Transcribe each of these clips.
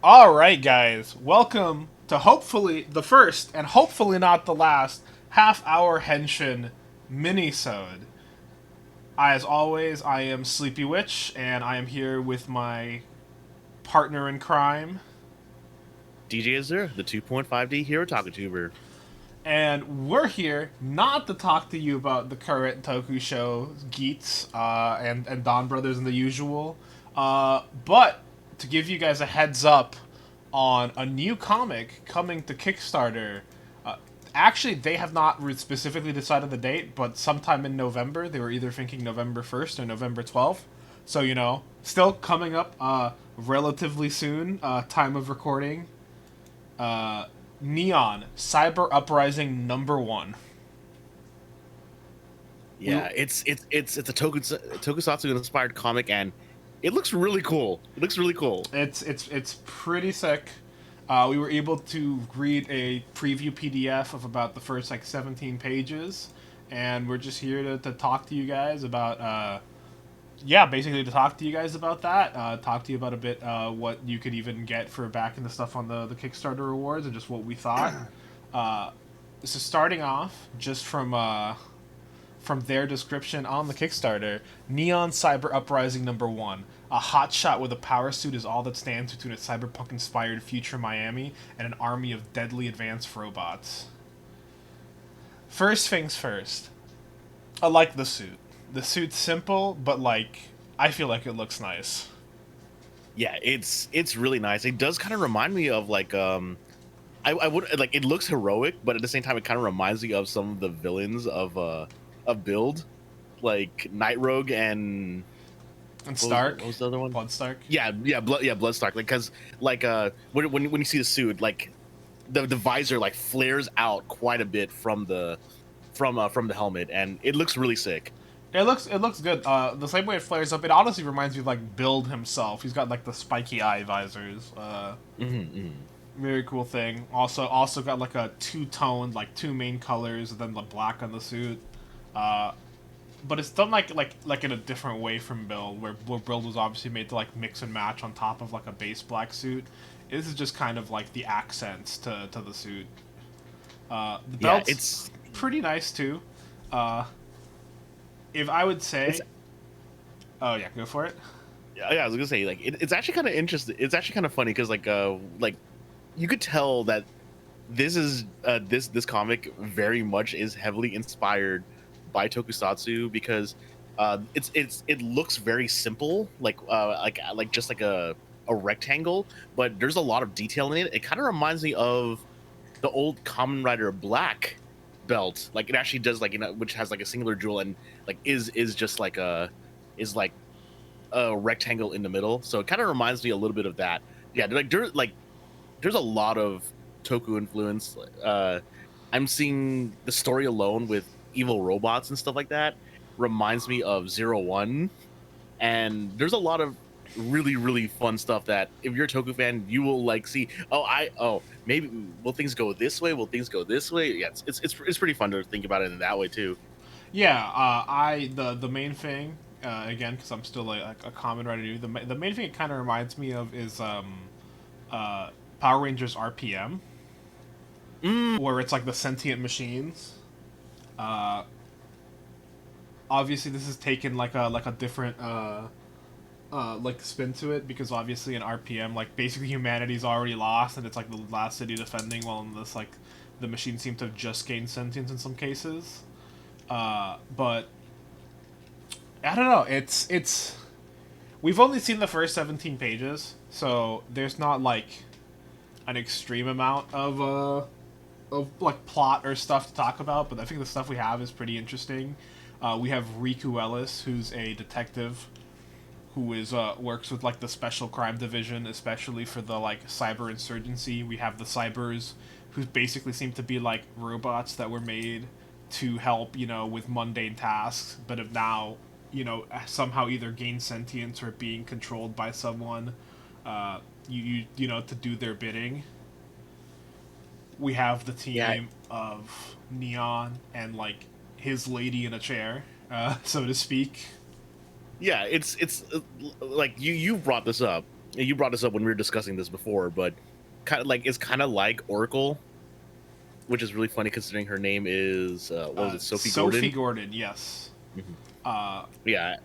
All right, guys, welcome to hopefully the first and hopefully not the last half-hour Henshin mini-sode. As always, I am Sleepy Witch, and I am here with my partner in crime. DJ Azure, the 2.5D hero talking tuber. And we're here not to talk to you about the current Toku show, Geats, and Don Brothers and the usual, but to give you guys a heads up on a new comic coming to Kickstarter. Uh, Actually, they have not specifically decided the date, but sometime in November. They were either thinking November 1st or November 12th. So, still coming up relatively soon, time of recording. Uh, Neon Cyber Uprising #1. We Yeah, it's a tokusatsu inspired comic, and it looks really cool. It looks really cool. it's pretty sick. We were able to read a preview PDF of about the first like 17 pages, and we're just here to talk to you guys about yeah, basically to talk to you guys about that. Talk to you about a bit what you could even get for backing the stuff on the Kickstarter rewards and just what we thought. Uh, so starting off just from their description on the Kickstarter, Neon Cyber Uprising #1. A hotshot with a power suit is all that stands between a cyberpunk-inspired future Miami and an army of deadly advanced robots. First things first, I like the suit. The suit's simple, but I feel like it looks nice. Yeah, it's really nice. It does kind of remind me of I would like it looks heroic, but at the same time it kind of reminds me of some of the villains of Build, like Night Rogue and And Stark, what was the other one? Blood Stark. Bloodstark. Like because when you see the suit, like the visor like flares out quite a bit from the helmet, and it looks really sick. It looks good. The same way it flares up, it honestly reminds me of like Build himself. He's got like the spiky eye visors. Very cool thing. Also got like a two-toned, like two main colors, and then the black on the suit. Uh, but it's done like in a different way from Build, where Build was obviously made to like mix and match on top of like a base black suit. This is just kind of like the accents to the suit. The Yeah, belt's pretty nice too. Uh, if I would it's say, oh yeah, go for it. yeah, I was gonna say it's actually kind of interesting. It's actually kind of funny because like you could tell that this comic very much is heavily inspired by tokusatsu because it looks very simple, like just like a rectangle, but there's a lot of detail in it. It kind of reminds me of the old Kamen Rider Black belt. Like it actually does, like, which has like a singular jewel and like is just like is like a rectangle in the middle. So it kind of reminds me a little bit of that. Yeah, there's a lot of Toku influence. I'm seeing the story alone with evil robots and stuff like that reminds me of Zero One, and there's a lot of really fun stuff that if you're a Toku fan, you will like see. Maybe will things go this way? Will things go this way? Yeah, it's pretty fun to think about it in that way too. Yeah, I the main thing again because I'm still like a common writer. The main thing it kind of reminds me of is uh, Power Rangers RPM, Mm, where it's like the sentient machines. Uh, Obviously, this is taken like a different like spin to it because obviously in RPM like basically humanity's already lost and it's like the last city defending, while in this like the machines seem to have just gained sentience in some cases. But I don't know. It's we've only seen the first 17 pages, so there's not like an extreme amount of like plot or stuff to talk about. But I think the stuff we have is pretty interesting. We have Riku Ellis, who's a detective who is works with like the special crime division, especially for the like cyber insurgency. We have the cybers, who basically seem to be like robots that were made to help with mundane tasks, but have now somehow either gained sentience or being controlled by someone. To do their bidding. We have the yeah, team of Neon and like his lady in a chair, so to speak. yeah. It's like you brought this up. you brought this up when we were discussing this before, but kind of like it's kind of like Oracle, which is really funny considering her name is what was it, Sophie Sophie Gordon? Gordon, yes. Hmm. Uh, Yeah,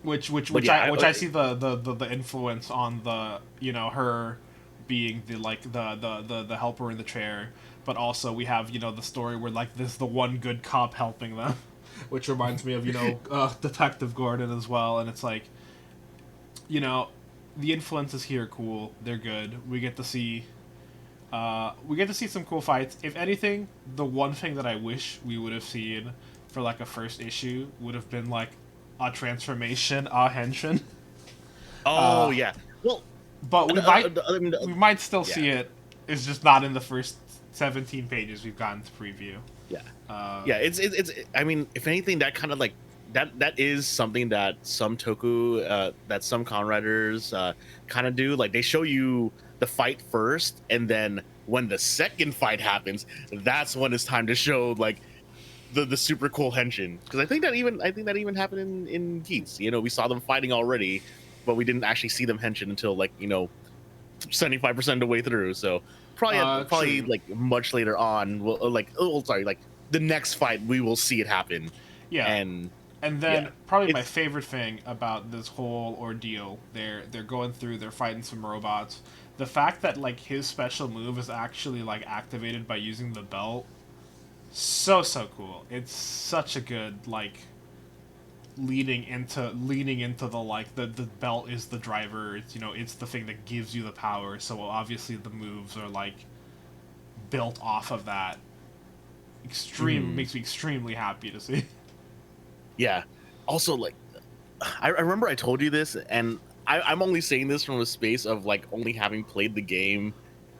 which which but which yeah, I which I see the influence on the her being the like the helper in the chair, but also we have the story where like this is the one good cop helping them, which reminds me of Detective Gordon as well, and it's like you know the influences here are cool, they're good. We get to see some cool fights. If anything, the one thing that I wish we would have seen for like a first issue would have been like a transformation, a Henshin. oh Uh, yeah. Well, but we might I mean, we might still yeah, see it. It's just not in the first 17 pages we've gotten to preview. yeah, Uh, yeah. It's. I mean, if anything, that kind of like that is something that some toku, that some con writers kind of do. Like they show you the fight first, and then when the second fight happens, that's when it's time to show like the super cool henshin. Because I think that even happened in Geats. You know, we saw them fighting already, but we didn't actually see them henshin until like 75% of the way through. So probably true. like much later on, like oh sorry, like the next fight we will see it happen, Yeah. and And yeah, then probably my it's favorite thing about this whole ordeal, they're going through, they're fighting some robots. The fact that like his special move is actually like activated by using the belt, so cool. It's such a good like leading into the like the belt is the driver. It's it's the thing that gives you the power. So obviously the moves are like built off of that. Extreme mhm, makes me extremely happy to see. yeah. Also, like I remember I told you this, and I'm only saying this from a space of like only having played the game.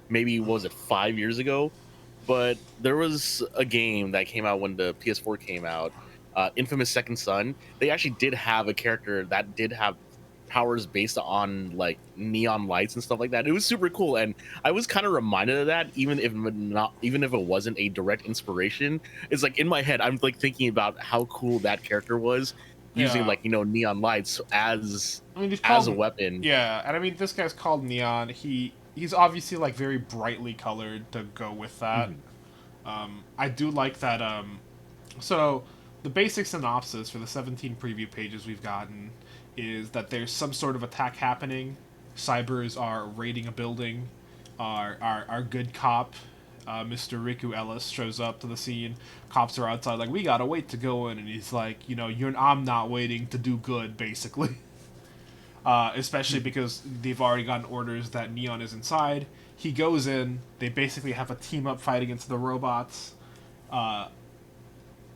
Maybe what was it 5 years ago? But there was a game that came out when the PS4 came out, Infamous Second Son. They actually did have a character that did have powers based on like neon lights and stuff like that. It was super cool, and I was kind of reminded of that, even if it wasn't a direct inspiration. It's like in my head, I'm like thinking about how cool that character was using Yeah. like neon lights I mean, he's as a called. weapon. Yeah, and I mean, this guy's called Neon. He's obviously like very brightly colored to go with that. Mhm. I do like that. So the basic synopsis for the 17 preview pages we've gotten is that there's some sort of attack happening. Cybers are raiding a building. Our good cop, Mr. Riku Ellis, shows up to the scene. Cops are outside, like, we gotta wait to go in, and he's like, I'm not waiting to do good, basically. Especially because they've already gotten orders that Neon is inside. He goes in. They basically have a team up fight against the robots. Uh,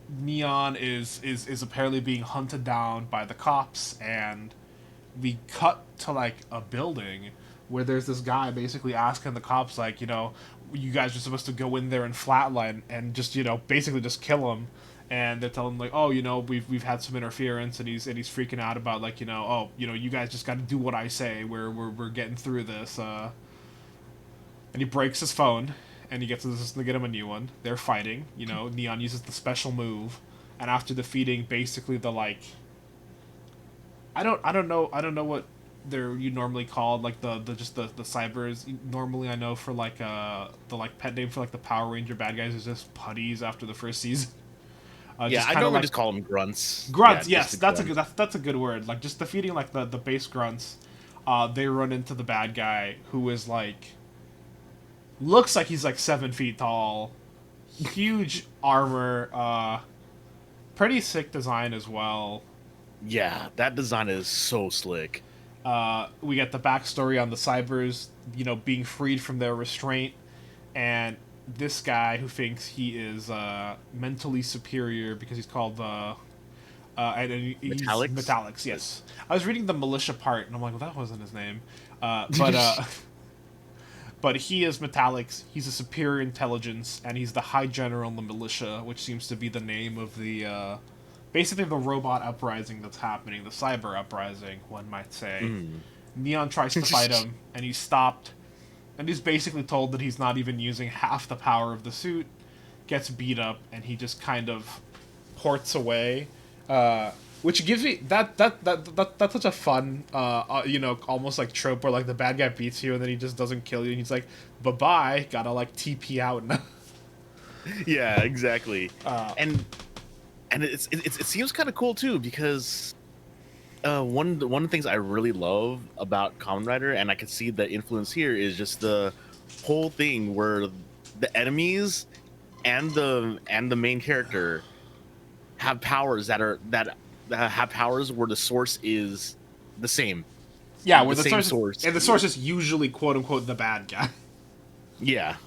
Neon is apparently being hunted down by the cops, and we cut to like a building where there's this guy basically asking the cops like, you guys are supposed to go in there and flatline and just basically just kill him. And they're telling him like, oh, we've had some interference, and he's freaking out about like, oh, you guys just got to do what I say. We're getting through this. And he breaks his phone, and he gets his assistant to get him a new one. They're fighting. Neon uses the special move, and after defeating basically the like, I don't know what they're you normally called, like the just the cybers. Normally I know for like the like pet name for like the Power Ranger bad guys is just putties after the first season. Yeah, Just I kind of normally like just call them grunts. Yeah, grunts. just Yes, the that's a good grunts. that's a good word. Like just defeating like the base grunts. They run into the bad guy who is like looks like he's like 7 feet tall, huge armor, pretty sick design as well. Yeah, that design is so slick. We get the backstory on the cybers, being freed from their restraint, and this guy who thinks he is mentally superior because he's called and he's Metallics. Metallics. Yes, I was reading the militia part, and I'm like, well, that wasn't his name, but but he is Metallics. He's a superior intelligence, and he's the High General in the militia, which seems to be the name of the basically the robot uprising that's happening, the cyber uprising, one might say. Mm. Neon tries to fight him, and he's stopped, and he's basically told that he's not even using half the power of the suit, gets beat up, and he just kind of ports away. which gives me that's such a fun almost like trope where like the bad guy beats you and then he just doesn't kill you and he's like bye bye, gotta like TP out now. Yeah, exactly. uh, And it seems kind of cool too because one of the things I really love about Kamen Rider, and I can see the influence here, is just the whole thing where the enemies and the main character have powers that have powers where the source is the same, yeah, where the the same source is, source. and the source is usually quote unquote the bad guy. Yeah,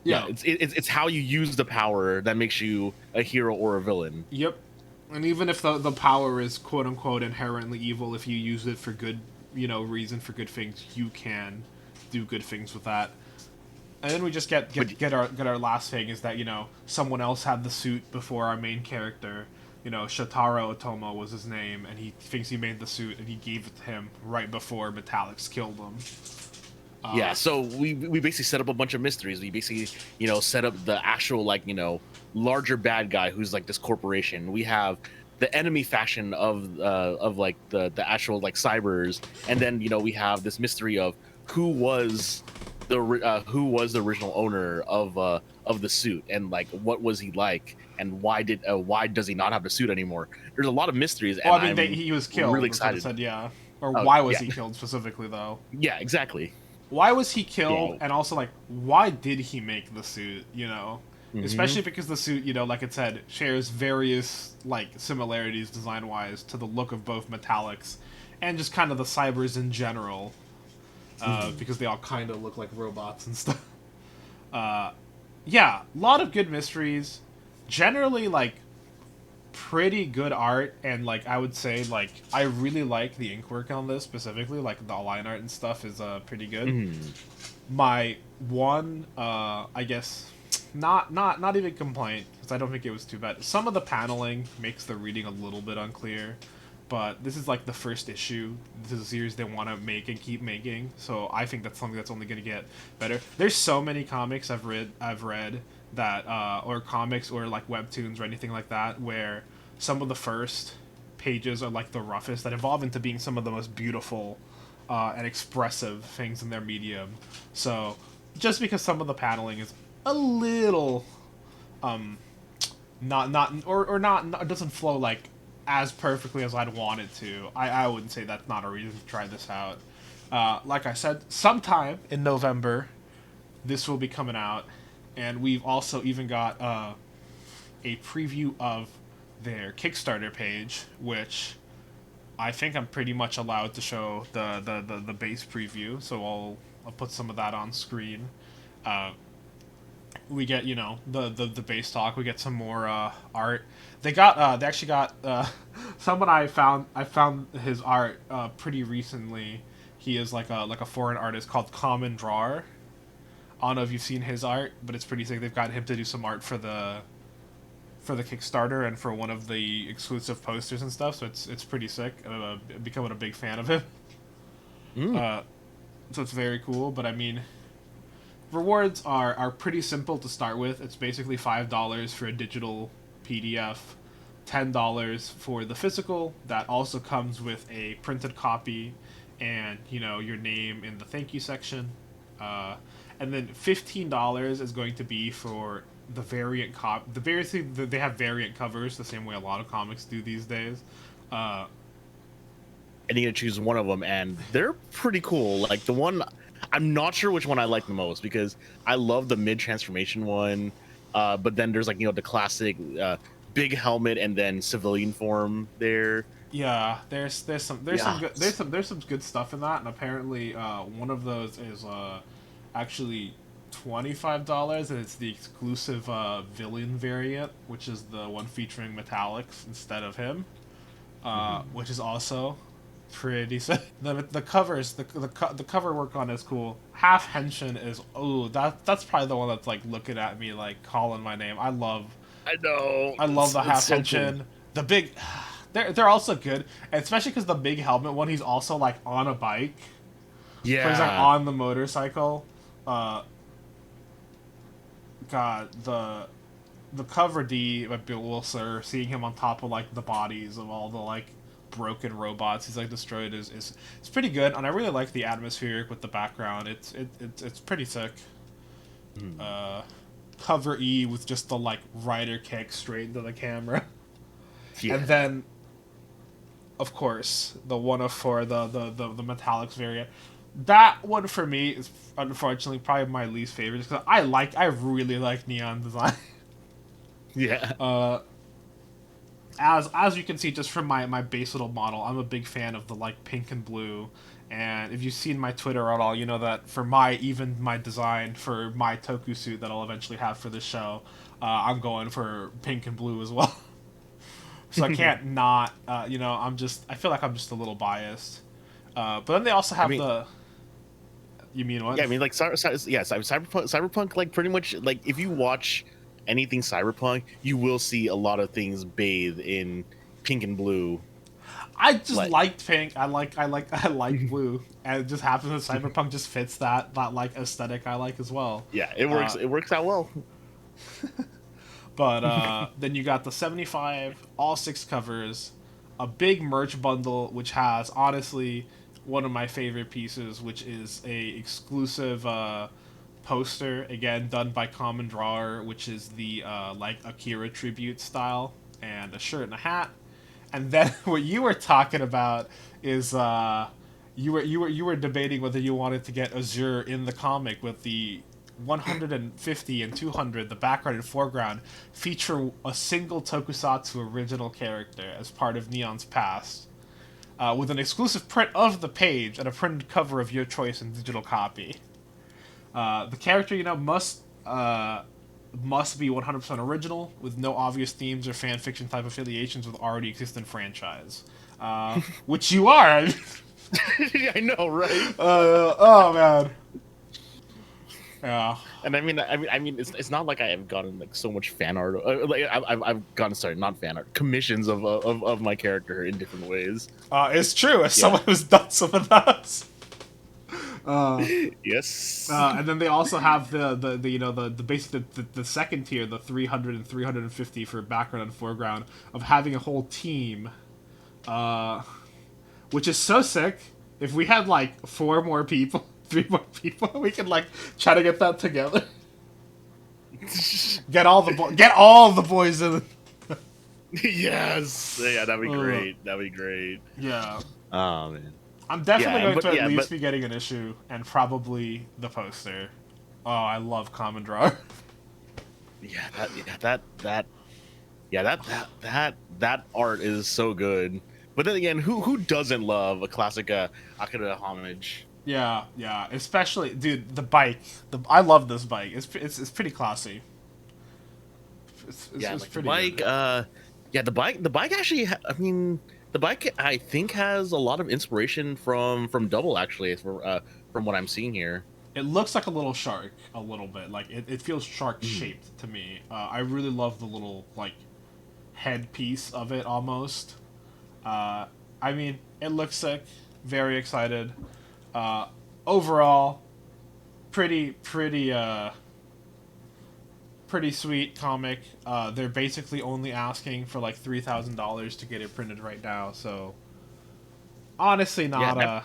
yeah. Yeah. It's how you use the power that makes you a hero or a villain. Yep. And even if the power is quote unquote inherently evil, if you use it for good, reason for good things, you can do good things with that. And then we just get our last thing is that someone else had the suit before our main character. Shotaro Otomo was his name, and he thinks he made the suit, and he gave it to him right before Metallics killed him. Yeah, so we basically set up a bunch of mysteries. We basically, set up the actual larger bad guy who's like this corporation. We have the enemy faction of like the actual like cybers, and then we have this mystery of who was the original owner of the suit, and like what was he like, and why does he not have the suit anymore? There's a lot of mysteries, and Well, I mean, he was killed. really That's what it excited. said, yeah. Or Oh why was yeah, he killed specifically, though? yeah, exactly. Why was he killed, Yeah. and also like why did he make the suit? Hmm. Especially because the suit, like it said, shares various like similarities design wise to the look of both Metallics and just kind of the cybers in general, because they all kind of look like robots and stuff. Uh, yeah, a lot of good mysteries. Generally, like pretty good art, and like I would say, like I really like the ink work on this specifically. Like the line art and stuff is pretty good. Hmm. My one, I guess, not even complaint because I don't think it was too bad. Some of the paneling makes the reading a little bit unclear, but this is like the first issue. This is a series they want to make and keep making, so I think that's something that's only going to get better. There's so many comics I've read that, or comics or like webtoons or anything like that, where some of the first pages are like the roughest that evolve into being some of the most beautiful and expressive things in their medium. So just because some of the paneling is a little not doesn't flow like as perfectly as I'd want it to, I wouldn't say that's not a reason to try this out. Like I said, sometime in November, this will be coming out, and we've also even got a preview of their Kickstarter page, which I think I'm pretty much allowed to show the base preview, so I'll put some of that on screen. Uh, we get the base talk. We get some more art. They actually got someone I found his art pretty recently. He is like a foreign artist called Common Drawer. I don't know if you've seen his art, but it's pretty sick. They've got him to do some art for the Kickstarter and for one of the exclusive posters and stuff. So it's pretty sick. I'm becoming a big fan of him. Mm. So it's very cool. But I mean, rewards are pretty simple to start with. It's basically $5 for a digital PDF, $10 for the physical. That also comes with a printed copy, and your name in the thank you section. And then $15 is going to be for the variant they have variant covers the same way a lot of comics do these days. Uh, And you gotta choose one of them, and they're pretty cool. Like the one, I'm not sure which one I like the most because I love the mid transformation one, but then there's like the classic big helmet and then civilian form there. yeah, there's some Yeah. good there's some good stuff in that, and apparently one of those is actually $25, and it's the exclusive villain variant, which is the one featuring Metallics instead of him, which is also pretty sick. The covers the cover work on is cool. Half Henshin is that's probably the one that's like looking at me like calling my name. I know. I love the It's half so cool. Henshin. The big they're also good, and especially because the big helmet one, he's also like on a bike. So he's like Yeah. on the motorcycle. Uh, God, the cover D by Bill Wilson, seeing him on top of like the bodies of all the like broken robots he's like destroyed is it's pretty good, and I really like the atmospheric with the background. It's pretty sick. Mm. Uh, Cover E with just the like rider kick straight into the camera, Yeah. and then of course the 104 the metallics variant. That one for me is unfortunately probably my least favorite because I really like neon design. Yeah. uh, as you can see just from my base little model, I'm a big fan of the like pink and blue. And if you've seen my Twitter at all, you know that for my design for my Toku suit that I'll eventually have for this show, I'm going for pink and blue as well. So I can't not, I feel like I'm just a little biased. But then they also I have mean, the. You mean what? yeah, I mean, like, cyberpunk, pretty much, like, if you watch anything cyberpunk, you will see a lot of things bathed in pink and blue. I just Like, liked pink. I like blue, and it just happens that Cyberpunk just fits that like aesthetic I like as well. yeah, it works. Uh, It works out well. but then you got the 75, all 6 covers, a big merch bundle which has honestly one of my favorite pieces, which is a exclusive poster again done by Common Drawer, which is the like Akira tribute style, and a shirt and a hat. And then what you were talking about is you were debating whether you wanted to get Azure in the comic with the 150 and 200, the background and foreground, feature a single Tokusatsu original character as part of Neon's past, with an exclusive print of the page and a printed cover of your choice in digital copy. The character, must be 100% original, with no obvious themes or fan fiction type affiliations with already existing franchise. Which you are. I know, right? Oh man. Yeah. And it's not like I have gotten like so much fan art. Like I've gotten, sorry, not fan art, commissions of my character in different ways. It's true. As Yeah. someone who's done some of that. Yes. And then they also have the basic the second tier, the 300 and 350 for background and foreground, of having a whole team, which is so sick. If we had like 4 more people, 3 more people, we could like try to get that together. Get all the boys in. Yes. Yeah, that'd be great. That'd be great. Yeah. Oh man. I'm definitely going to at least but be getting an issue and probably the poster. Oh, I love Common Draw. That art is so good. But then again, who doesn't love a classic Akira homage? Yeah, especially dude, the bike. I love this bike. It's pretty classy. It's Like the pretty bike. good. The bike actually. The bike I think has a lot of inspiration from Double actually, from what I'm seeing here. It looks like a little shark, a little bit. Like it feels shark shaped to me. I really love the little like head piece of it almost. It looks sick. Very excited. Overall, pretty sweet comic. They're basically only asking for like $3,000 to get it printed right now. So honestly, not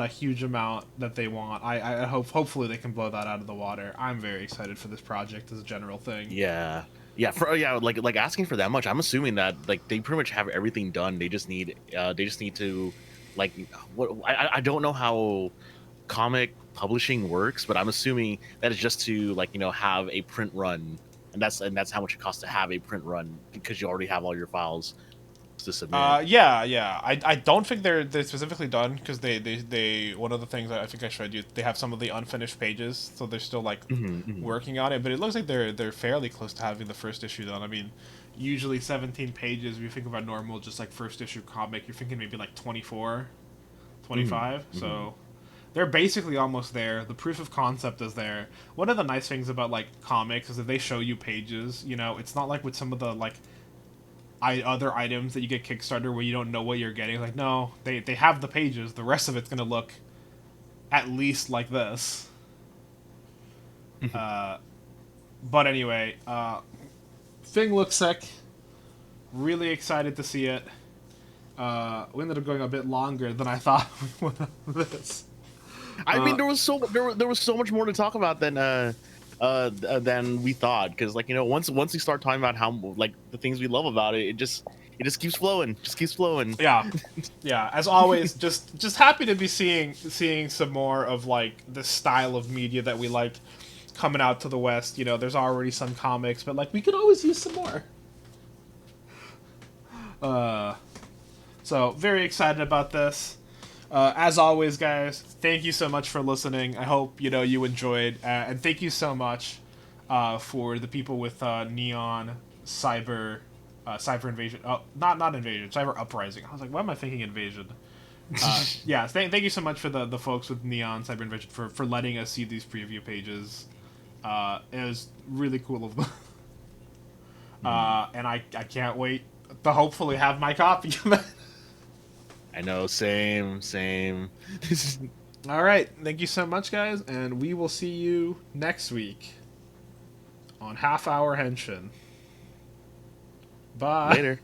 a huge amount that they want. I hopefully they can blow that out of the water. I'm very excited for this project as a general thing. Like asking for that much. I'm assuming that like they pretty much have everything done. They just need to like I don't know how comic publishing works, but I'm assuming that is just to have a print run, and that's how much it costs to have a print run because you already have all your files to submit. I don't think they're specifically done because they one of the things I think I showed you, they have some of the unfinished pages, so they're still like working on it, but it looks like they're fairly close to having the first issue done. I mean, usually 17 pages, if you think about normal just like first issue comic, you're thinking maybe like 24, 25. So they're basically almost there. The proof of concept is there. One of the nice things about like comics is that they show you pages. It's not like with some of the like other items that you get Kickstarter where you don't know what you're getting. Like, no, they have the pages. The rest of it's gonna look at least like this. But anyway, thing looks sick. Really excited to see it. We ended up going a bit longer than I thought we would with this. I mean, there was so much more to talk about than we thought, because like, you know, once we start talking about how like the things we love about it, it just keeps flowing, Yeah, yeah. As always, just happy to be seeing some more of like this style of media that we like coming out to the West. You know, there's already some comics, but like we could always use some more. So very excited about this. As always, guys, thank you so much for listening. I hope you enjoyed, and thank you so much for the people with Neon Cyber Invasion. Oh, not Invasion, Cyber Uprising. I was like, why am I thinking Invasion? Yeah, thank you so much for the folks with Neon Cyber Invasion for letting us see these preview pages. It was really cool of them. And I can't wait to hopefully have my copy of it. I know, same. All right, thank you so much, guys, and we will see you next week on Half Hour Henshin. Bye. Later.